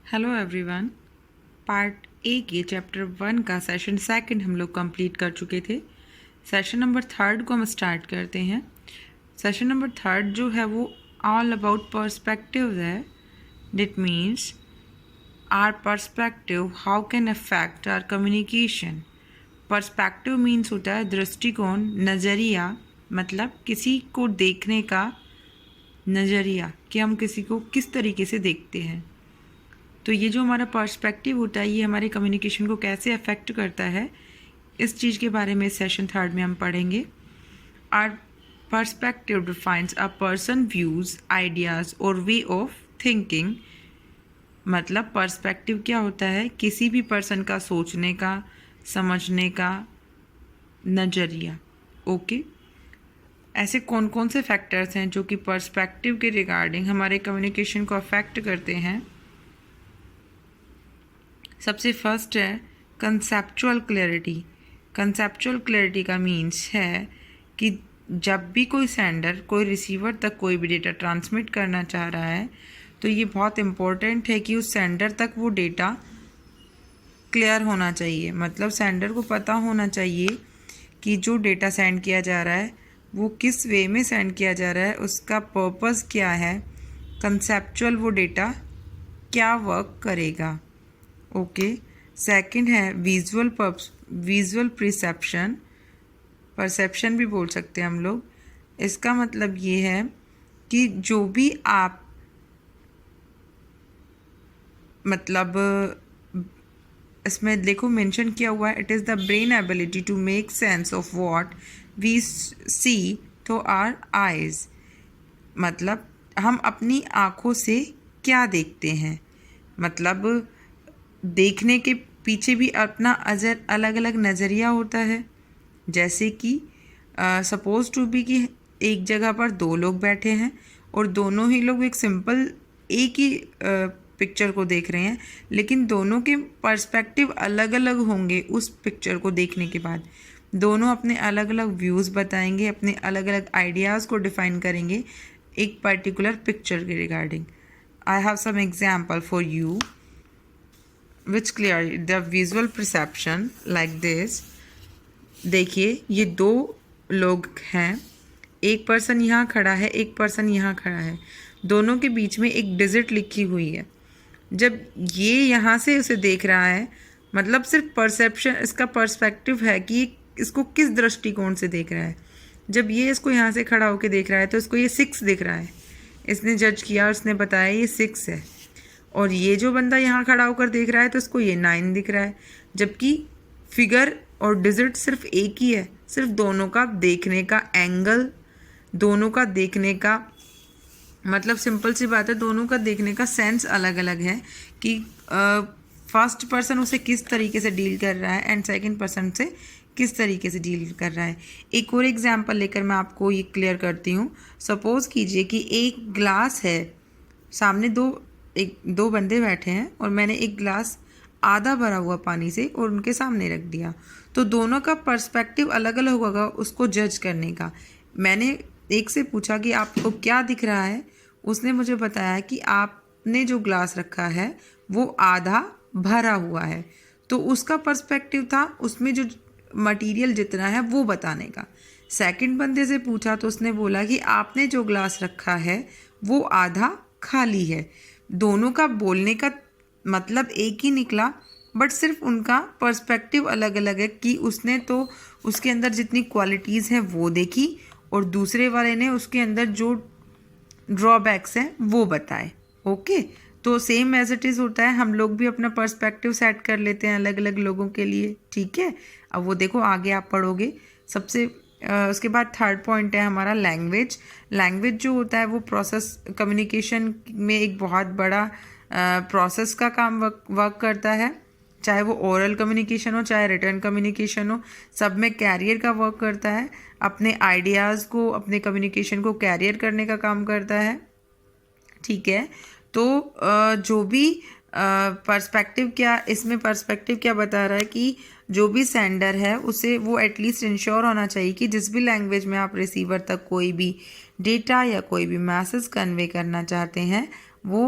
Hello everyone. Part A के chapter 1 का session second हम लोग कंप्लीट कर चुके थे। सेशन नंबर थर्ड को हम स्टार्ट करते हैं। सेशन नंबर थर्ड जो है वो ऑल अबाउट पर्सपेक्टिव है। That means our perspective how can affect our communication. Perspective means होता है दृष्टिकोण, नज़रिया, मतलब किसी को देखने का नज़रिया कि हम किसी को किस तरीके से देखते हैं। तो ये जो हमारा पर्सपेक्टिव होता है ये हमारे कम्युनिकेशन को कैसे अफेक्ट करता है, इस चीज़ के बारे में सेशन थर्ड में हम पढ़ेंगे। Are perspective defines a person views, ideas और वे ऑफ थिंकिंग। मतलब पर्सपेक्टिव क्या होता है? किसी भी पर्सन का सोचने का, समझने का नज़रिया। ओके, ऐसे कौन कौन से फैक्टर्स हैं जो कि पर्सपेक्टिव के रिगार्डिंग हमारे कम्युनिकेशन को अफेक्ट करते हैं? सबसे फर्स्ट है कंसेप्चुअल क्लैरिटी। कंसेप्चुअल क्लैरिटी का मीन्स है कि जब भी कोई सेंडर कोई रिसीवर तक कोई भी डेटा ट्रांसमिट करना चाह रहा है तो ये बहुत इम्पोर्टेंट है कि उस सेंडर तक वो डेटा क्लियर होना चाहिए। मतलब सेंडर को पता होना चाहिए कि जो डेटा सेंड किया जा रहा है वो किस वे में सेंड किया जा रहा है, उसका पर्पस क्या है, कंसेप्चुअल वो डेटा क्या वर्क करेगा। ओके, सेकंड है विजुअल परसेप्शन। परसेप्शन भी बोल सकते हैं हम लोग। इसका मतलब ये है कि जो भी आप मतलब इसमें देखो मेंशन किया हुआ है, it is the brain ability to make sense of what we see through our eyes. मतलब हम अपनी आँखों से क्या देखते हैं, मतलब देखने के पीछे भी अपना अलग अलग नज़रिया होता है। जैसे कि सपोज टू बी कि एक जगह पर दो लोग बैठे हैं और दोनों ही लोग एक सिंपल एक ही पिक्चर को देख रहे हैं, लेकिन दोनों के पर्सपेक्टिव अलग अलग होंगे। उस पिक्चर को देखने के बाद दोनों अपने अलग अलग व्यूज़ बताएंगे, अपने अलग अलग आइडियाज़ को डिफ़ाइन करेंगे एक पर्टिकुलर पिक्चर के regarding. I have some example for you which clear the visual perception like this। देखिए ये दो लोग हैं, एक पर्सन यहाँ खड़ा है, एक पर्सन यहाँ खड़ा है, दोनों के बीच में एक डिजिट लिखी हुई है। जब ये यहाँ से उसे देख रहा है, मतलब सिर्फ परसेप्शन, इसका पर्सपेक्टिव है कि इसको किस दृष्टिकोण से देख रहा है। जब ये इसको यहाँ से खड़ा होकर देख रहा है तो इसको ये 6 दिख रहा है। इसने जज किया और उसने बताया ये 6 है। और ये जो बंदा यहाँ खड़ा होकर देख रहा है तो इसको ये 9 दिख रहा है, जबकि फिगर और डिजिट सिर्फ एक ही है। सिर्फ दोनों का देखने का एंगल, दोनों का देखने का मतलब सिंपल सी बात है, दोनों का देखने का सेंस अलग अलग है कि फर्स्ट पर्सन उसे किस तरीके से डील कर रहा है एंड सेकंड पर्सन से किस तरीके से डील कर रहा है। एक और एग्जांपल लेकर मैं आपको ये क्लियर करती हूँ। सपोज़ कीजिए कि एक ग्लास है, सामने दो बंदे बैठे हैं और मैंने एक ग्लास आधा भरा हुआ पानी से और उनके सामने रख दिया, तो दोनों का पर्सपेक्टिव अलग अलग होगा उसको जज करने का। मैंने एक से पूछा कि आपको क्या दिख रहा है, उसने मुझे बताया कि आपने जो ग्लास रखा है वो आधा भरा हुआ है, तो उसका पर्सपेक्टिव था उसमें जो मटेरियल जितना है वो बताने का। सेकंड बंदे से पूछा तो उसने बोला कि आपने जो ग्लास रखा है वो आधा खाली है। दोनों का बोलने का मतलब एक ही निकला, बट सिर्फ उनका पर्सपेक्टिव अलग अलग है कि उसने तो उसके अंदर जितनी क्वालिटीज़ हैं वो देखी और दूसरे वाले ने उसके अंदर जो ड्रॉबैक्स हैं वो बताए। ओके, तो सेम एज इट इज़ होता है, हम लोग भी अपना पर्सपेक्टिव सेट कर लेते हैं अलग अलग लोगों के लिए। ठीक है, अब वो देखो आगे आप पढ़ोगे। सबसे उसके बाद थर्ड पॉइंट है हमारा लैंग्वेज। लैंग्वेज जो होता है वो प्रोसेस कम्युनिकेशन में एक बहुत बड़ा प्रोसेस का काम वर्क करता है। चाहे वो ओरल कम्युनिकेशन हो चाहे रिटर्न कम्युनिकेशन हो, सब में कैरियर का वर्क करता है। अपने आइडियाज़ को, अपने कम्युनिकेशन को कैरियर करने का काम करता है। ठीक है, तो जो भी पर्सपेक्टिव क्या, इसमें पर्सपेक्टिव क्या बता रहा है कि जो भी सेंडर है उसे वो एटलीस्ट इंश्योर होना चाहिए कि जिस भी लैंग्वेज में आप रिसीवर तक कोई भी डेटा या कोई भी मैसेज कन्वे करना चाहते हैं वो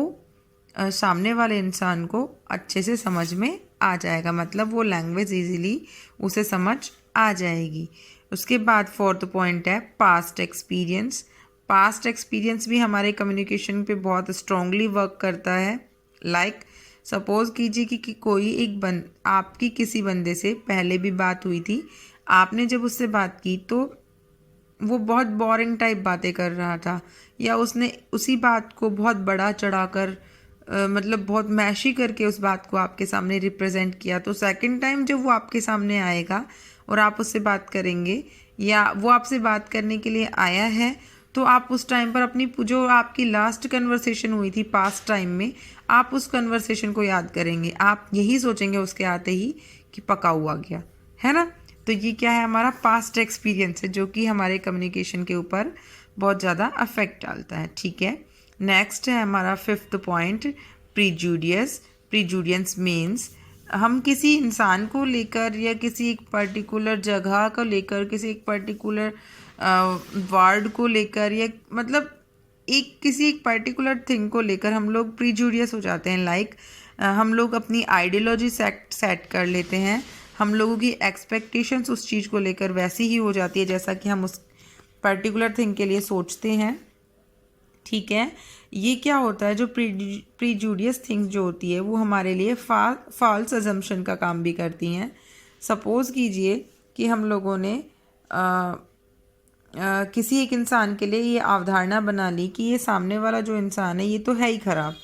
सामने वाले इंसान को अच्छे से समझ में आ जाएगा, मतलब वो लैंग्वेज इजीली उसे समझ आ जाएगी। उसके बाद फोर्थ पॉइंट है पास्ट एक्सपीरियंस। पास्ट एक्सपीरियंस भी हमारे कम्युनिकेशन पे बहुत स्ट्रांगली वर्क करता है। लाइक सपोज कीजिए कि कोई आपकी किसी बंदे से पहले भी बात हुई थी, आपने जब उससे बात की तो वो बहुत बोरिंग टाइप बातें कर रहा था, या उसने उसी बात को बहुत बड़ा चढ़ाकर मतलब बहुत मैशी करके उस बात को आपके सामने रिप्रेजेंट किया। तो सेकंड टाइम जब वो आपके सामने आएगा और आप उससे बात करेंगे, या वो आपसे बात करने के लिए आया है, तो आप उस टाइम पर अपनी जो आपकी लास्ट कन्वर्सेशन हुई थी पास्ट टाइम में, आप उस कन्वर्सेशन को याद करेंगे। आप यही सोचेंगे उसके आते ही कि पका हुआ गया, है ना। तो ये क्या है, हमारा पास्ट एक्सपीरियंस है जो कि हमारे कम्युनिकेशन के ऊपर बहुत ज़्यादा अफेक्ट डालता है। ठीक है, नेक्स्ट है हमारा फिफ्थ पॉइंट प्रीजुडियस। प्रीजुडियंस मीन्स हम किसी इंसान को लेकर या किसी एक पर्टिकुलर जगह को लेकर, किसी एक पर्टिकुलर वर्ड को लेकर, या मतलब किसी एक पर्टिकुलर थिंग को लेकर हम लोग प्रीजुडियस हो जाते हैं। लाइक हम लोग अपनी आइडियोलॉजी सेट कर लेते हैं, हम लोगों की एक्सपेक्टेशंस उस चीज़ को लेकर वैसी ही हो जाती है जैसा कि हम उस पर्टिकुलर थिंग के लिए सोचते हैं। ठीक है, ये क्या होता है, जो प्रीजुडियस थिंग्स जो होती है वो हमारे लिए फॉल्स अजम्पशन का काम भी करती हैं। सपोज़ कीजिए कि हम लोगों ने किसी एक इंसान के लिए ये अवधारणा बना ली कि ये सामने वाला जो इंसान है ये तो है ही ख़राब,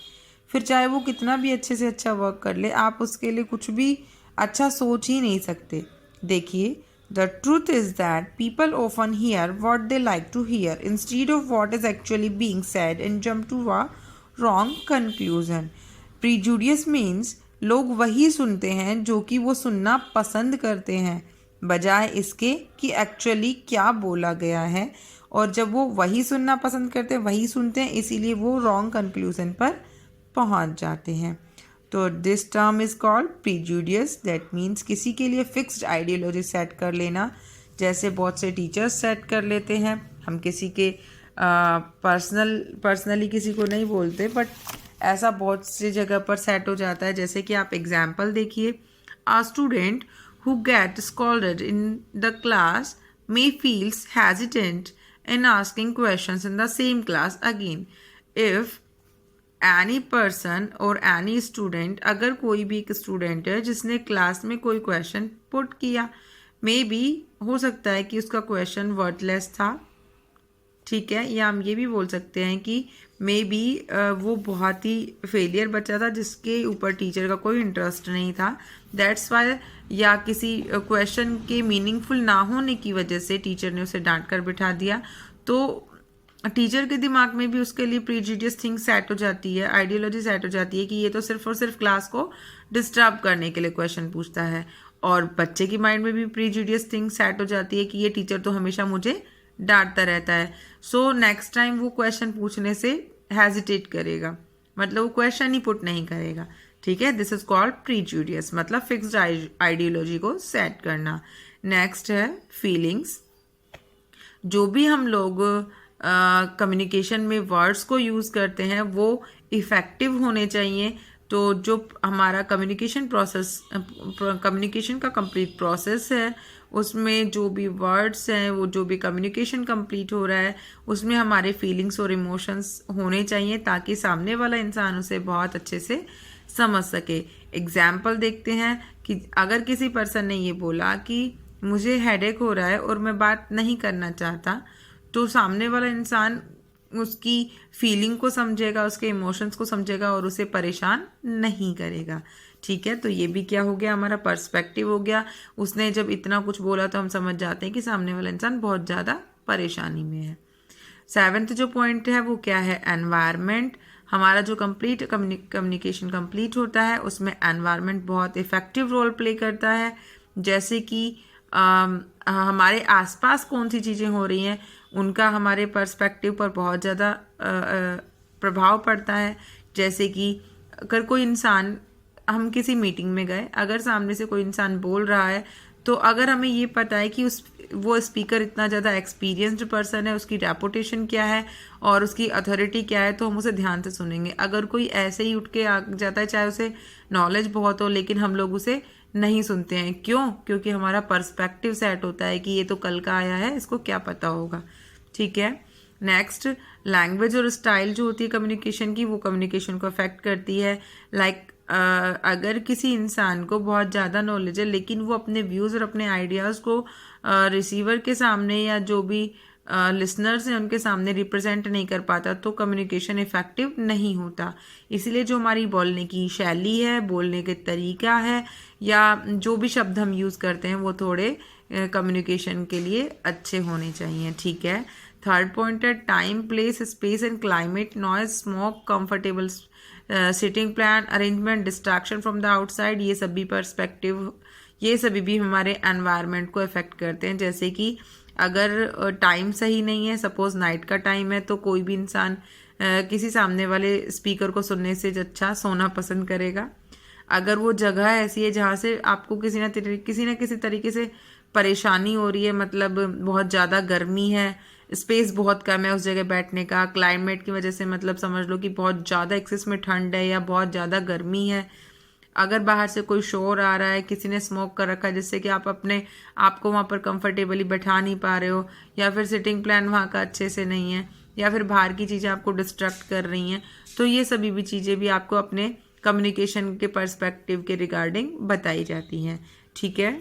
फिर चाहे वो कितना भी अच्छे से अच्छा वर्क कर ले, आप उसके लिए कुछ भी अच्छा सोच ही नहीं सकते। देखिए, the truth is that people often hear what they like to hear instead of what is actually being said and jump to a wrong conclusion. Prejudice means लोग वही सुनते हैं जो कि वो सुनना पसंद करते हैं, बजाय इसके कि एक्चुअली क्या बोला गया है। और जब वो वही सुनना पसंद करते हैं, वही सुनते हैं, इसीलिए वो रॉन्ग कंक्लूजन पर पहुंच जाते हैं। तो this term is called prejudice. That means किसी के लिए फिक्स्ड आइडियोलॉजी सेट कर लेना, जैसे बहुत से टीचर्स सेट कर लेते हैं। हम किसी के पर्सनली किसी को नहीं बोलते, बट ऐसा बहुत सी जगह पर सेट हो जाता है। जैसे कि आप एग्जाम्पल देखिए, आ student who get scolded in the class may feels hesitant in asking questions in the same class again. If any person or any student, अगर कोई भी एक स्टूडेंट है जिसने क्लास में कोई क्वेश्चन पुट किया, मे बी हो सकता है कि उसका क्वेश्चन वर्थलेस था, ठीक है, या हम ये भी बोल सकते हैं कि मे बी वो बहुत ही फेलियर बच्चा था जिसके ऊपर टीचर का कोई इंटरेस्ट नहीं था, दैट्स वाई, या किसी क्वेश्चन के मीनिंगफुल ना होने की वजह से टीचर ने उसे डांट कर बिठा दिया। तो टीचर के दिमाग में भी उसके लिए प्रीजुडियस थिंग सेट हो जाती है, आइडियोलॉजी सेट हो जाती है कि ये तो सिर्फ और सिर्फ क्लास को डिस्टर्ब करने के लिए क्वेश्चन पूछता है। और बच्चे की माइंड में भी प्रीजुडियस थिंग सेट हो जाती है कि ये टीचर तो हमेशा मुझे डांटता रहता है। सो नेक्स्ट टाइम वो क्वेश्चन पूछने से हेजिटेट करेगा, मतलब वो क्वेश्चन ही पुट नहीं करेगा। ठीक है, दिस इज कॉल्ड प्रीजुडियस, मतलब फिक्स्ड आइडियोलॉजी को सेट करना। नेक्स्ट है फीलिंग्स। जो भी हम लोग कम्युनिकेशन में वर्ड्स को यूज़ करते हैं वो इफ़ेक्टिव होने चाहिए। तो जो हमारा कम्युनिकेशन का कंप्लीट प्रोसेस है, उसमें जो भी वर्ड्स हैं, वो जो भी कम्युनिकेशन कंप्लीट हो रहा है, उसमें हमारे फीलिंग्स और इमोशंस होने चाहिए ताकि सामने वाला इंसान उसे बहुत अच्छे से समझ सके। एग्जाम्पल देखते हैं कि अगर किसी पर्सन ने ये बोला कि मुझे हेडेक हो रहा है और मैं बात नहीं करना चाहता, तो सामने वाला इंसान उसकी फीलिंग को समझेगा, उसके इमोशंस को समझेगा और उसे परेशान नहीं करेगा। ठीक है, तो ये भी क्या हो गया, हमारा पर्सपेक्टिव हो गया। उसने जब इतना कुछ बोला तो हम समझ जाते हैं कि सामने वाला इंसान बहुत ज़्यादा परेशानी में है। सेवेंथ जो पॉइंट है वो क्या है, एनवायरनमेंट। हमारा जो कंप्लीट कम्युनिकेशन कंप्लीट होता है उसमें एनवायरनमेंट बहुत इफ़ेक्टिव रोल प्ले करता है। जैसे कि हमारे आसपास कौन सी चीज़ें हो रही हैं उनका हमारे पर्सपेक्टिव पर बहुत ज़्यादा प्रभाव पड़ता है। जैसे कि अगर कोई इंसान, हम किसी मीटिंग में गए, अगर सामने से कोई इंसान बोल रहा है तो अगर हमें ये पता है कि वो स्पीकर इतना ज़्यादा एक्सपीरियंस्ड पर्सन है, उसकी रेपुटेशन क्या है और उसकी अथॉरिटी क्या है, तो हम उसे ध्यान से सुनेंगे। अगर कोई ऐसे ही उठ के आ जाता है, चाहे उसे नॉलेज बहुत हो, लेकिन हम लोग उसे नहीं सुनते हैं। क्यों? क्योंकि हमारा पर्सपेक्टिव सेट होता है कि ये तो कल का आया है, इसको क्या पता होगा। ठीक है। नेक्स्ट, लैंग्वेज और स्टाइल जो होती है कम्युनिकेशन की, वो कम्युनिकेशन को अफेक्ट करती है। लाइक अगर किसी इंसान को बहुत ज़्यादा नॉलेज है लेकिन वो अपने व्यूज़ और अपने आइडियाज़ को रिसीवर के सामने या जो भी लिसनर्स हैं उनके सामने रिप्रेजेंट नहीं कर पाता, तो कम्युनिकेशन इफ़ेक्टिव नहीं होता। इसलिए जो हमारी बोलने की शैली है, बोलने के तरीका है, या जो भी शब्द हम यूज़ करते हैं वो थोड़े कम्युनिकेशन के लिए अच्छे होने चाहिए। ठीक है। थर्ड पॉइंट है time, place, space and climate, noise, smoke, comfortable sitting plan, arrangement, distraction from the outside, ये सभी पर्सपेक्टिव, ये सभी भी हमारे एनवायरनमेंट को अफेक्ट करते हैं। जैसे कि अगर टाइम सही नहीं है, सपोज नाइट का टाइम है, तो कोई भी इंसान किसी सामने वाले स्पीकर को सुनने से अच्छा सोना पसंद करेगा। अगर वो जगह ऐसी है जहाँ से आपको किसी न किसी तरीके से परेशानी हो रही है, मतलब बहुत ज़्यादा गर्मी है, स्पेस बहुत कम है उस जगह बैठने का, क्लाइमेट की वजह से मतलब समझ लो कि बहुत ज़्यादा एक्सेस में ठंड है या बहुत ज़्यादा गर्मी है, अगर बाहर से कोई शोर आ रहा है, किसी ने स्मोक कर रखा है जिससे कि आप अपने आप को वहाँ पर कंफर्टेबली बैठा नहीं पा रहे हो, या फिर सिटिंग प्लान वहाँ का अच्छे से नहीं है, या फिर बाहर की चीज़ें आपको डिस्ट्रैक्ट कर रही हैं, तो ये सभी भी चीज़ें भी आपको अपने कम्युनिकेशन के पर्सपेक्टिव के रिगार्डिंग बताई जाती हैं। ठीक है।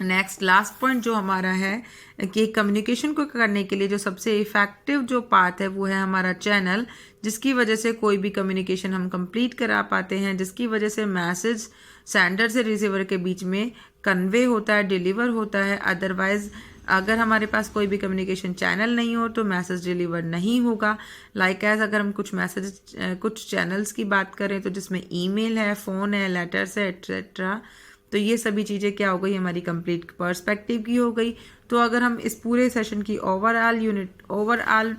नेक्स्ट लास्ट पॉइंट जो हमारा है कि कम्युनिकेशन को करने के लिए जो सबसे इफ़ेक्टिव जो पाथ है वो है हमारा चैनल, जिसकी वजह से कोई भी कम्युनिकेशन हम कंप्लीट करा पाते हैं, जिसकी वजह से मैसेज सेंडर से रिसीवर के बीच में कन्वे होता है, डिलीवर होता है। अदरवाइज अगर हमारे पास कोई भी कम्युनिकेशन चैनल नहीं हो तो मैसेज डिलीवर नहीं होगा। लाइक एज अगर हम कुछ चैनल्स की बात करें तो जिसमें ईमेल है, फ़ोन है, लेटर्स है, एट्सेट्रा, तो ये सभी चीज़ें क्या हो गई, हमारी कंप्लीट पर्सपेक्टिव की हो गई। तो अगर हम इस पूरे सेशन की ओवरऑल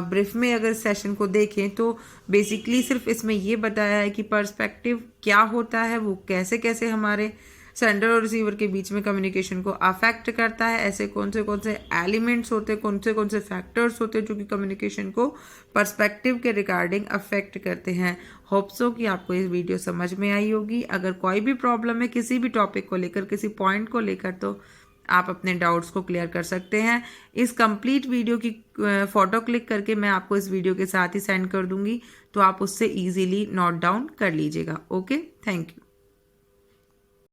ब्रीफ में अगर सेशन को देखें तो बेसिकली सिर्फ इसमें ये बताया है कि पर्सपेक्टिव क्या होता है, वो कैसे कैसे हमारे सेंडर और रिसीवर के बीच में कम्युनिकेशन को अफेक्ट करता है, ऐसे कौन से एलिमेंट्स होते हैं, कौन से फैक्टर्स होते हैं जो कि कम्युनिकेशन को पर्सपेक्टिव के रिगार्डिंग अफेक्ट करते हैं। होप सो कि आपको ये वीडियो समझ में आई होगी। अगर कोई भी प्रॉब्लम है किसी भी टॉपिक को लेकर, किसी पॉइंट को लेकर, तो आप अपने डाउट्स को क्लियर कर सकते हैं। इस कंप्लीट वीडियो की फ़ोटो क्लिक करके मैं आपको इस वीडियो के साथ ही सेंड कर दूंगी, तो आप उससे ईजिली नोट डाउन कर लीजिएगा। Okay, thank you.